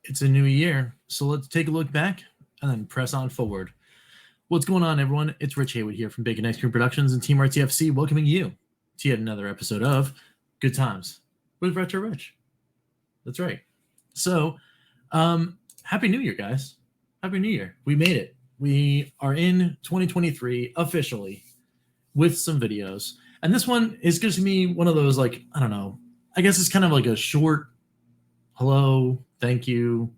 It's a new year, so let's take a look back and then press on forward. What's going on, everyone? It's Rich Haywood here from Bacon Ice Cream Productions and Team RTFC, welcoming you to yet another episode of Good Times with Retro Rich. That's right. So, Happy New Year, guys. Happy New Year. We made it. We are in 2023 officially with some videos. And this one is going to be one of those, like, I don't know, I guess it's kind of like a short hello, thank you,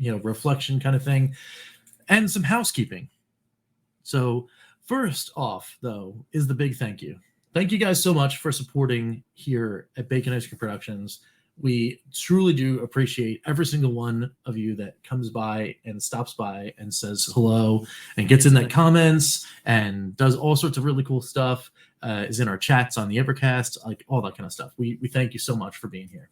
reflection kind of thing, and some housekeeping. So first off, though, is the big thank you. Thank you guys so much for supporting here at Bacon Ice Cream Productions. We truly do appreciate every single one of you that comes by and stops by and says hello and gets in that comments and does all sorts of really cool stuff, is in our chats on the Evercast, like all that kind of stuff. We thank you so much for being here.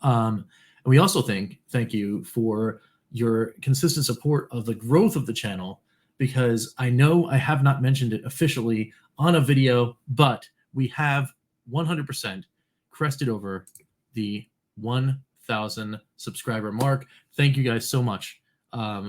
And we also thank you for your consistent support of the growth of the channel, because I know I have not mentioned it officially on a video, but we have 100% crested over the 1,000 subscriber mark. Thank you guys so much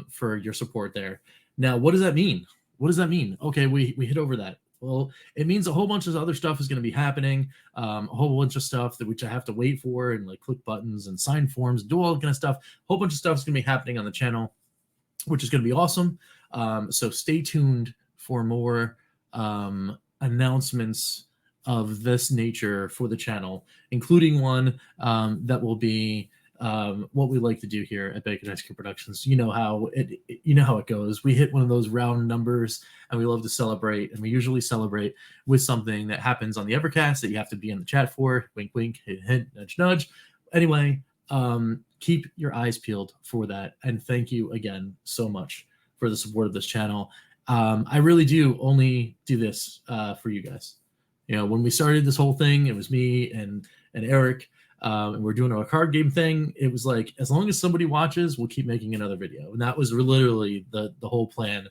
for your support there. Now, what does that mean? What does that mean? Okay, we hit over that. Well, it means a whole bunch of other stuff is going to be happening, a whole bunch of stuff which I have to wait for and like click buttons and sign forms, do all that kind of stuff. A whole bunch of stuff is going to be happening on the channel, which is going to be awesome. So stay tuned for more announcements of this nature for the channel, including one that will be what we like to do here at Bacon Ice Cream Productions. You know how it goes. We hit one of those round numbers, and we love to celebrate. And we usually celebrate with something that happens on the Evercast that you have to be in the chat for. Wink, wink, hint, hint, nudge, nudge. Anyway, keep your eyes peeled for that. And thank you again so much for the support of this channel. I really do only do this for you guys. You know, when we started this whole thing, it was me and Eric. And we're doing our card game thing. It was like, as long as somebody watches, we'll keep making another video. And that was literally the whole plan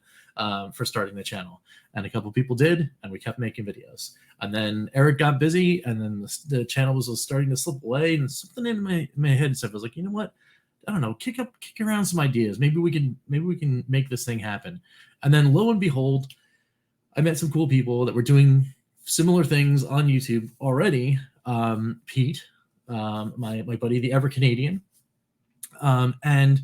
for starting the channel. And a couple people did, and we kept making videos. And then Eric got busy, and then the channel was starting to slip away. And something in my head said, I was like, you know what? I don't know, kick around some ideas. Maybe we can make this thing happen. And then lo and behold, I met some cool people that were doing similar things on YouTube already. Pete, my buddy, the EverCanadian, and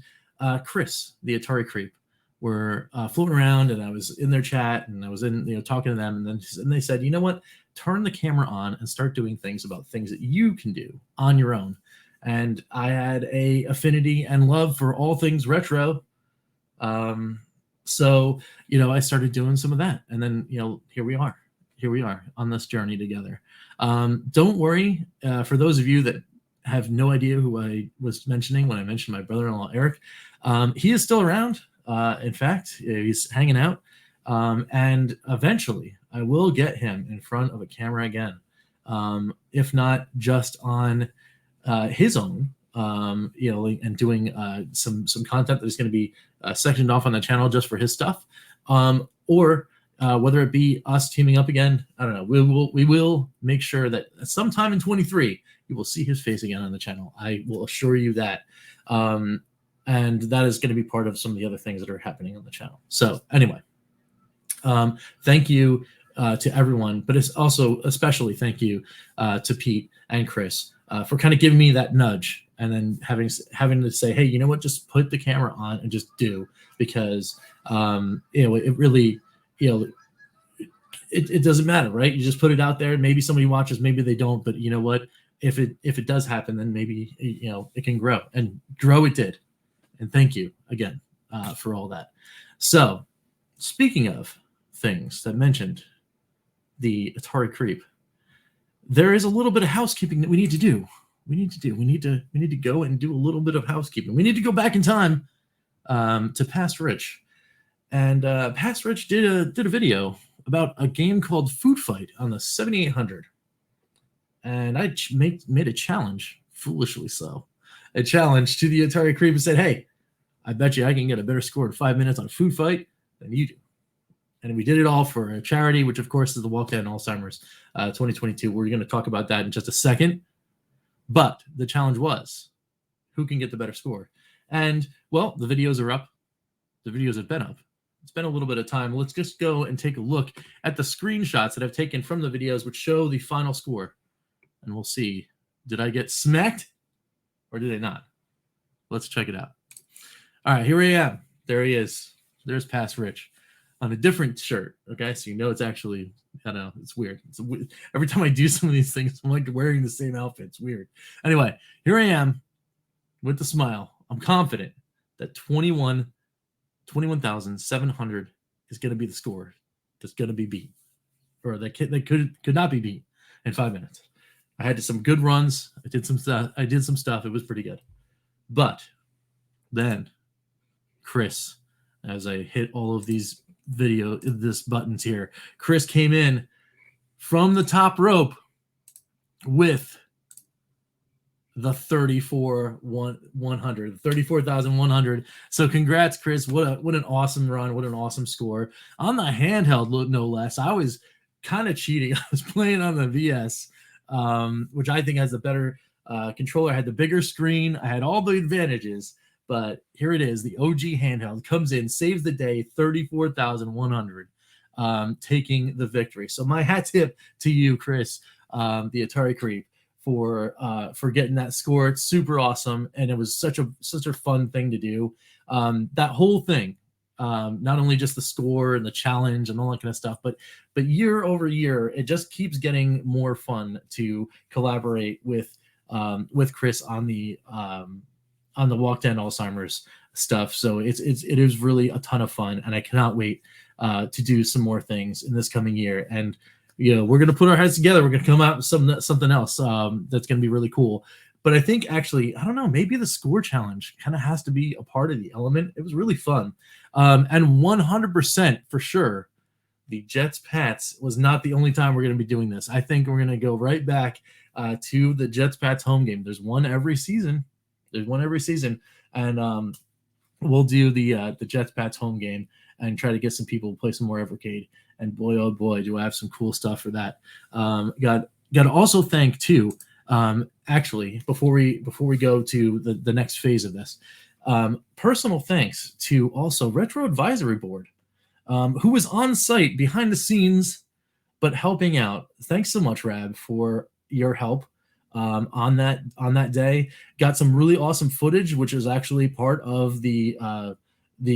Chris, the Atari Creep, were floating around, and I was in their chat, and I was talking to them, and they said, you know what, turn the camera on and start doing things about things that you can do on your own. And I had a affinity and love for all things retro, so I started doing some of that, and then here we are on this journey together. Don't worry, for those of you that have no idea who I was mentioning when I mentioned my brother-in-law Eric, he is still around. In fact, he's hanging out, and eventually I will get him in front of a camera again, if not just on his own, and doing some content that is going to be sectioned off on the channel just for his stuff, or whether it be us teaming up again. I don't know. We will make sure that sometime in 23 you will see his face again on the channel. I will assure you that. And that is going to be part of some of the other things that are happening on the channel. So anyway, thank you to everyone, but it's also especially thank you to Pete and Chris for kind of giving me that nudge, and then having to say, hey, you know what, just put the camera on and just do, because it really, it doesn't matter, right? You just put it out there. Maybe somebody watches, maybe they don't, but you know what? If it does happen, then maybe it can grow, and grow it did. And thank you again for all that. So, speaking of things that mentioned the Atari Creep, there is a little bit of housekeeping that we need to do. We need to go and do a little bit of housekeeping. We need to go back in time to Past Rich. And Past Rich did a video about a game called Food Fight on the 7800. And I made a challenge, foolishly so, a challenge to the Atari Creep and said, hey, I bet you I can get a better score in 5 minutes on Food Fight than you do. And we did it all for a charity, which, of course, is the Walk Down Alzheimer's 2022. We're going to talk about that in just a second. But the challenge was who can get the better score. And, well, the videos are up. The videos have been up. It's been a little bit of time. Let's just go and take a look at the screenshots that I've taken from the videos, which show the final score. And we'll see, did I get smacked or did I not? Let's check it out. All right, here I am. There he is. There's Pass Rich on a different shirt. Okay, so you know it's actually, I don't know, it's weird. Every time I do some of these things, I'm like wearing the same outfit. It's weird. Anyway, here I am with the smile. I'm confident that 21,700 is going to be the score that's going to be beat, or that could not be beat in 5 minutes. I had some good runs. I did some stuff. It was pretty good. But then Chris, as I hit all of these buttons here, Chris came in from the top rope with the 34,100. So congrats, Chris. What an awesome run. What an awesome score. On the handheld, no less. I was kind of cheating. I was playing on the VS, which I think has the better controller. I had the bigger screen. I had all the advantages. But here it is. The OG handheld comes in, saves the day, 34,100, taking the victory. So my hat tip to you, Chris, the Atari Creep, for getting that score. It's super awesome, and it was such a fun thing to do. That whole thing, not only just the score and the challenge and all that kind of stuff, but year over year, it just keeps getting more fun to collaborate with Chris on the Walk to End Alzheimer's stuff. So it is really a ton of fun, and I cannot wait to do some more things in this coming year. And we're going to put our heads together. We're going to come out with something else that's going to be really cool. But I think actually, I don't know, maybe the score challenge kind of has to be a part of the element. It was really fun. And 100% for sure, the Jets Pats was not the only time we're going to be doing this. I think we're going to go right back to the Jets Pats home game. There's one every season. And we'll do the Jets Pats home game and try to get some people to play some more Evercade. And boy, oh boy, do I have some cool stuff for that. Got to also thank too. Actually, before we go to the next phase of this, personal thanks to also Retro Advisory Board, who was on site behind the scenes, but helping out. Thanks so much, Rab, for your help on that day. Got some really awesome footage, which is actually part of the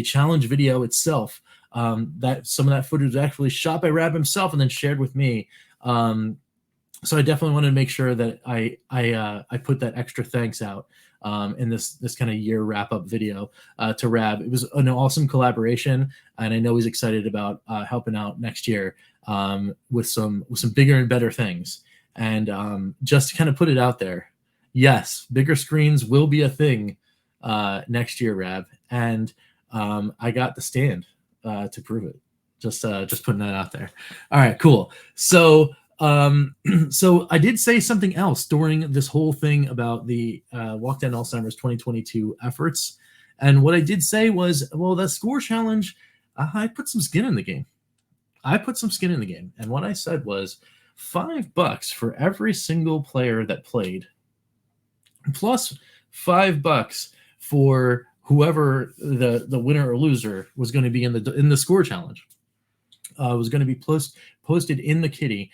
challenge video itself. That some of that footage was actually shot by Rab himself and then shared with me. So I definitely wanted to make sure that I put that extra thanks out in this kind of year wrap up video to Rab. It was an awesome collaboration, and I know he's excited about helping out next year with some bigger and better things. And just to kind of put it out there, yes, bigger screens will be a thing next year, Rab, and I got the stand to prove it. Just putting that out there. All right, cool. So I did say something else during this whole thing about the Walk to End Alzheimer's 2022 efforts. And what I did say was, well, that score challenge, I put some skin in the game. And what I said was $5 for every single player that played, plus $5 for whoever the winner or loser was going to be in the score challenge. Was going to be posted in the kitty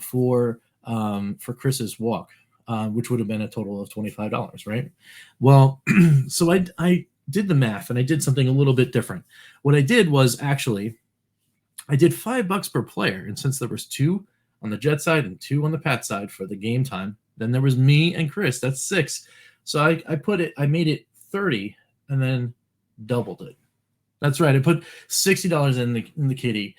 for Chris's walk, which would have been a total of $25, right? Well, so I did the math and I did something a little bit different. What I did was actually I did $5 per player, and since there was 2 on the Jet side and 2 on the Pat side for the game time, then there was me and Chris. That's 6. So I made it 30 and then doubled it. That's right. I put $60 in the kitty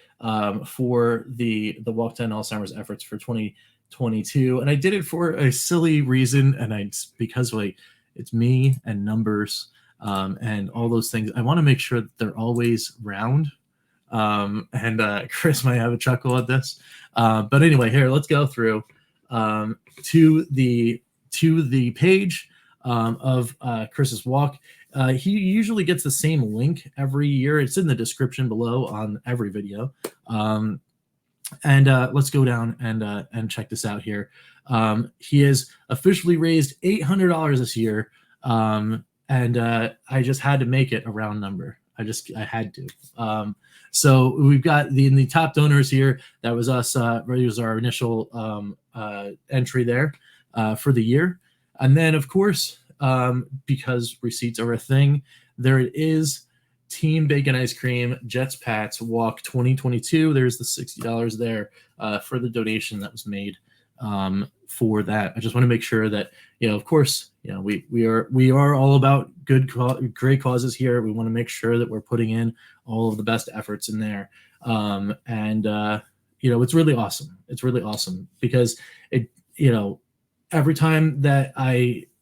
for the Walk to End Alzheimer's efforts for 2022, and I did it for a silly reason, and because it's me and numbers and all those things. I want to make sure that they're always round. And Chris might have a chuckle at this, but anyway, here let's go through to the page of Chris's walk. He usually gets the same link every year. It's in the description below on every video. And let's go down and check this out here. He has officially raised $800 this year And I just had to make it a round number. I had to. So we've got in the top donors here. That was us. It was our initial entry there for the year. And then, of course, because receipts are a thing, there it is. Team Bacon Ice Cream Jets Pats Walk 2022. There's the $60 there for the donation that was made for that. I just want to make sure that, of course, we are all about great causes here. We want to make sure that we're putting in all of the best efforts in there. It's really awesome. It's really awesome because every time that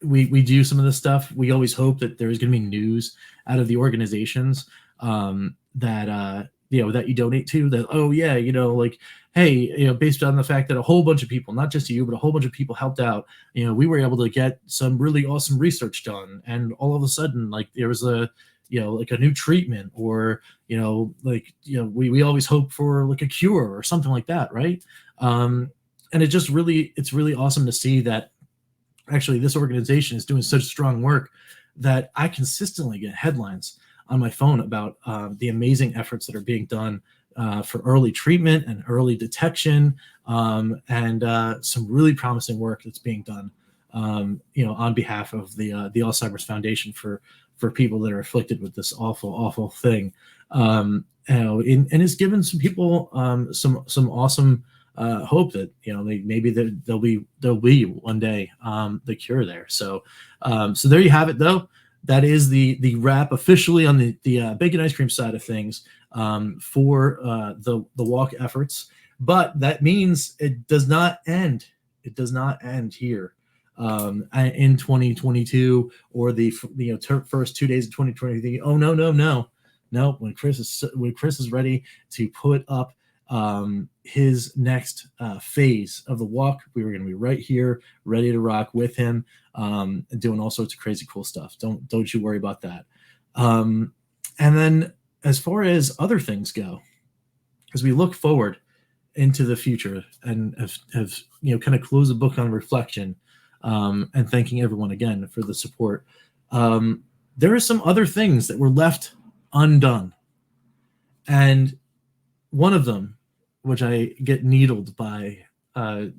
we do some of this stuff, we always hope that there's going to be news out of the organizations that you donate to, that, hey, based on the fact that a whole bunch of people, not just you, but a whole bunch of people helped out, we were able to get some really awesome research done. And all of a sudden, there was a new treatment, or, we always hope for a cure or something like that. Right. And it's really awesome to see that actually this organization is doing such strong work that I consistently get headlines on my phone about the amazing efforts that are being done for early treatment and early detection, and some really promising work that's being done, on behalf of the Alzheimer's Foundation for people that are afflicted with this awful thing. And it's given some people some awesome hope that maybe there'll be one day the cure there. So there you have it, though. That is the wrap officially on the bacon ice cream side of things for the walk efforts. But that means it does not end. It does not end here in 2022 or the first 2 days of 2023. Oh no! When Chris is ready to put up his next phase of the walk, we were going to be right here, ready to rock with him, doing all sorts of crazy cool stuff. Don't you worry about that. And then as far as other things go, as we look forward into the future and have kind of closed the book on reflection, and thanking everyone again for the support, there are some other things that were left undone. And one of them, which I get needled by a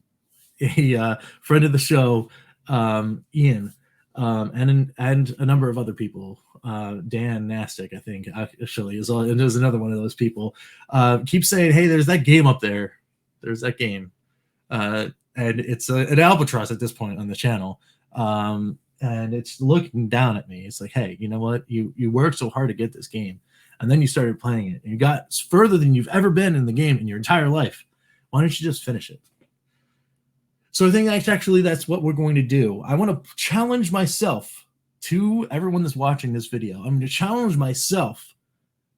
friend of the show, Ian, and a number of other people, Dan Nastic, I think, actually, and there's another one of those people, keep saying, hey, there's that game up there. There's that game. And it's an albatross at this point on the channel. And it's looking down at me. It's like, hey, you know what? You worked so hard to get this game. And then you started playing it, and you got further than you've ever been in the game in your entire life. Why don't you just finish it? So I think that's what we're going to do. I want to challenge myself, to everyone that's watching this video. I'm going to challenge myself.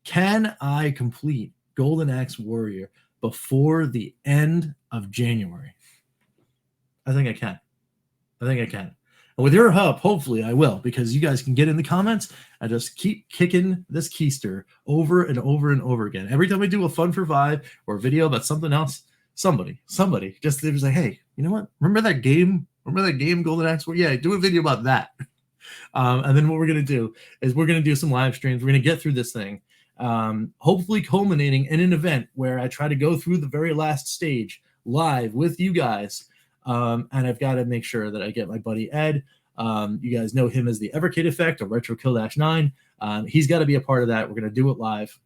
Can I complete Golden Axe Warrior before the end of January? I think I can. And with your help, hopefully I will, because you guys can get in the comments and just keep kicking this keister over and over and over again. Every time I do a Fun for Vive or a video about something else, somebody just like, hey, you know what? Remember that game? Golden Axe? Well, yeah, do a video about that. And then what we're going to do is we're going to do some live streams. We're going to get through this thing, hopefully culminating in an event where I try to go through the very last stage live with you guys. And I've got to make sure that I get my buddy Ed. You guys know him as the Evercade Effect or Retro Kill -9. He's got to be a part of that. We're going to do it live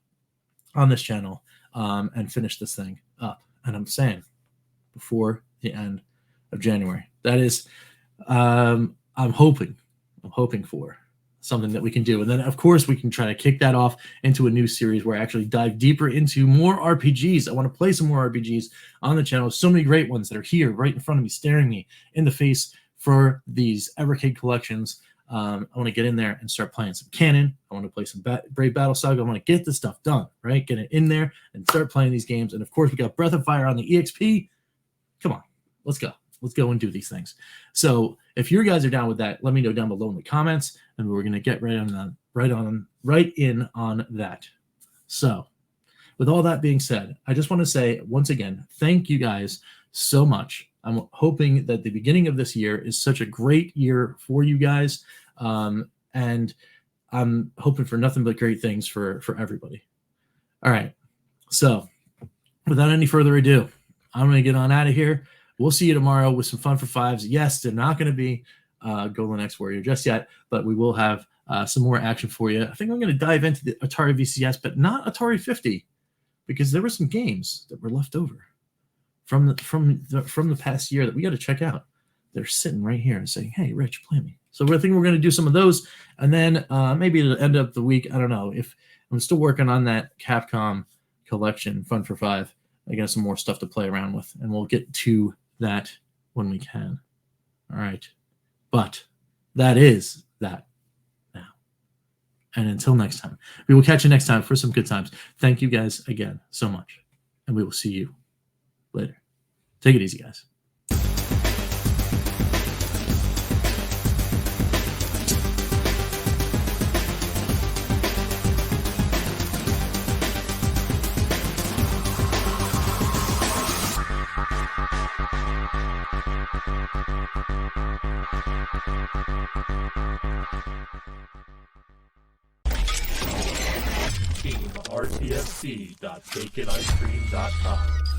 on this channel, and finish this thing up. And I'm saying before the end of January. That is, I'm hoping for something that we can do. And then, of course, we can try to kick that off into a new series where I actually dive deeper into more RPGs. I want to play some more RPGs on the channel. So many great ones that are here right in front of me, staring me in the face for these Evercade collections. I want to get in there and start playing some Canon. I want to play some Brave Battle Saga. I want to get this stuff done, right? Get it in there and start playing these games. And, of course, we got Breath of Fire on the EXP. Come on, let's go. Let's go and do these things. So if you guys are down with that, let me know down below in the comments, and we're going to get right in on that. So with all that being said, I just want to say once again, thank you guys so much. I'm hoping that the beginning of this year is such a great year for you guys. And I'm hoping for nothing but great things for everybody. All right. So without any further ado, I'm going to get on out of here. We'll see you tomorrow with some fun for fives. Yes, they're not going to be Golden X Warrior just yet, but we will have some more action for you. I think I'm going to dive into the Atari VCS, but not Atari 50, because there were some games that were left over from the past year that we got to check out. They're sitting right here and saying, "Hey, Rich, play me." So I think we're going to do some of those, and then maybe at the end of the week, I don't know, if I'm still working on that Capcom collection, Fun for Five. I got some more stuff to play around with, and we'll get to that when we can. All right. But that is that now. And until next time, we will catch you next time for some good times. Thank you guys again so much, and we will see you later. Take it easy, guys. RTFC.baconicecream.com